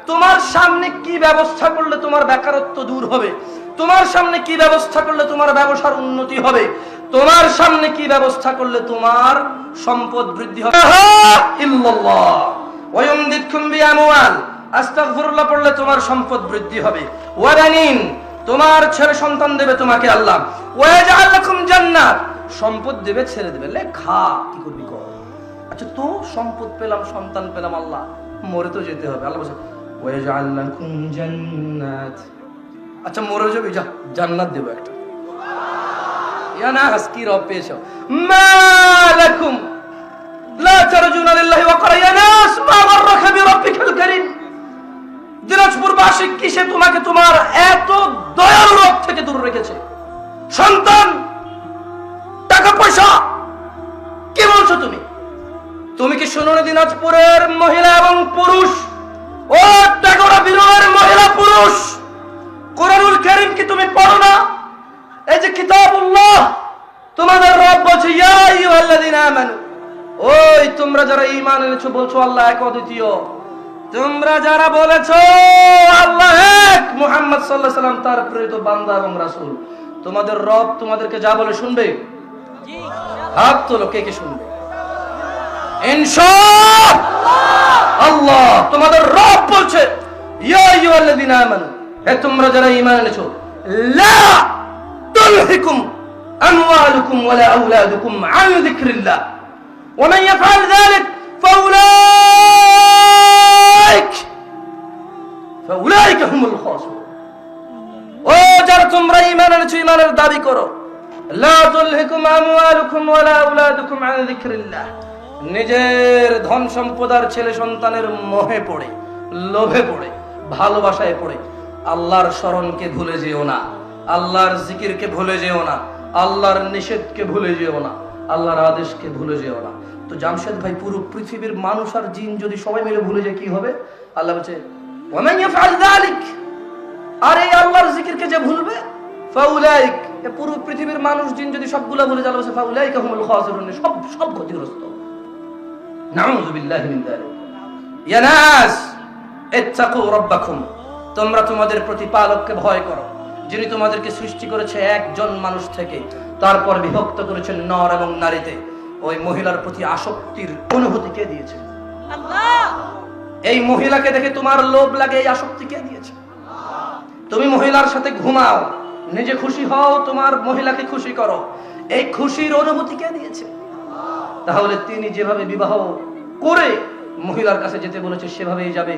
তোমার সামনে কি ব্যবস্থা করলে তোমার বেকারত্ব দূর হবে, তোমার সামনে কি ব্যবস্থা করলে তোমার ব্যবসার উন্নতি হবে, তোমার সামনে কি ব্যবস্থা করলে তোমার সম্পদ বৃদ্ধি হবে। ইল্লাল্লাহ ওয়া ইউমদিদকুম বিআমওয়াল, আস্তাগফিরুল্লাহ পড়লে তোমার সম্পদ বৃদ্ধি হবে। ওয়া বানিন, তোমার ছেলে সন্তান দেবে তোমাকে আল্লাহ। ওয়া ইয়াজআল লাকুম জান্নাত, সম্পদ দেবে ছেড়ে দেবে, লেখা কি করবি কর। আচ্ছা তো সম্পদ পেলাম সন্তান পেলাম, আল্লাহ মরে তো যেতে হবে। আল্লাহ বলছে ওয়া ইয়াজআল লাকুম জান্নাত, আচ্ছা মরে যাবি, যা জান্নাত দেব একটা। ইয়া নাস কি রব পেয়েছো, মা লাকুম লা তারজুনা লিল্লাহি ওয়া ক্বারা, ইয়া নাস মা গাররাকা বিরাব্বিকাল কারীম। দিনাজপুরবাসী কিসে তোমাকে তোমার এত দয়ালু রব থেকে দূর রেখেছে? সন্তান, টাকা পয়সা, কি বলছো তুমি? তুমি কি শোনো না দিনাজপুরের মহিলা এবং পুরুষ, ও টাকা বিরোধের মহিলা পুরুষ, কোরআনুল কারীম কি তুমি পড়ো না? এই যে কিতাবুল্লাহ, তোমাদের রব বলছে ইয়া আইয়ুহাল্লাযীনা আমানু, ওই তোমরা যারা ঈমান এনেছো, বলছো আল্লাহ এক অদ্বিতীয়, তোমরা যারা বলেছো আল্লাহ এক, মুহাম্মদ সাল্লাল্লাহু আলাইহি ওয়াসাল্লাম তার প্রেরিত বান্দা এবং রাসূল, তোমাদের রব তোমাদেরকে যা বলে শুনবে? হাত তোলো, কে কে শুনবে? ইনশাআল্লাহ। তোমাদের রব বলছে ইয়া আইয়ুহাল্লাযীনা আমানু, হে তোমরা যারা ঈমান এনেছো, লা তুলহিকুম আমওয়ালুকুম ওয়ালা আওলাদুকুম আন যিকরিল্লাহ ওয়া মান ইয়াফআল যালিক ফাউলাইকা হুমুল খাসিরুন। ও যারা তোমরা ঈমান এনেছো, ঈমানের দাবি করো, লা তুলহিকুম আমওয়ালুকুম ওয়ালা আওলাদুকুম আন যিকরিল্লাহ, নিজের ধন সম্পদ আর ছেলে সন্তানের মোহে পড়ে, লোভে পড়ে, ভালোবাসায় পড়ে আল্লাহর স্মরণকে ভুলে যেও না, আল্লাহর জিকিরকে ভুলে যেও না, আল্লাহর নিষেধকে ভুলে যেও না, আল্লাহর আদেশকে ভুলে যেও না। তো জামশেদ ভাই, পুরো পৃথিবীর মানুষ আর জিন যদি সবাই মিলে ভুলে যায় কি হবে? আল্লাহ বলছে ওয়া মান ইয়াফআল যালিক, আর এই আল্লাহর জিকিরকে যে ভুলবে, ফাউলাইক, এই পুরো পৃথিবীর মানুষ জিন যদি সবগুলা ভুলে যায়, আল্লাহ বলছে ফাউলাইকা হুমুল খাসিরুন, সব ক্ষতিগ্রস্ত। নাউযু বিল্লাহি মিন যালিক। ইয়া নাস ইত্তাকু রাব্বাকুম, তোমরা তোমাদের প্রতিপালককে ভয় করো, যিনি তোমাদেরকে সৃষ্টি করেছে একজন মানুষ থেকে, তারপর বিভক্ত করেছেন নর এবং নারীতে। ওই মহিলার প্রতি আসক্তির অনুভূতি কে দিয়েছে? আল্লাহ। এই মহিলাকে দেখে তোমার লোভ লাগে, এই আসক্তি কে দিয়েছে? তুমি মহিলার সাথে ঘুমাও, নিজে খুশি হও, তোমার মহিলাকে খুশি করো, এই খুশির অনুভূতি কে দিয়েছে? তাহলে তিনি যেভাবে বিবাহ করে মহিলার কাছে যেতে বলেছে সেভাবেই যাবে।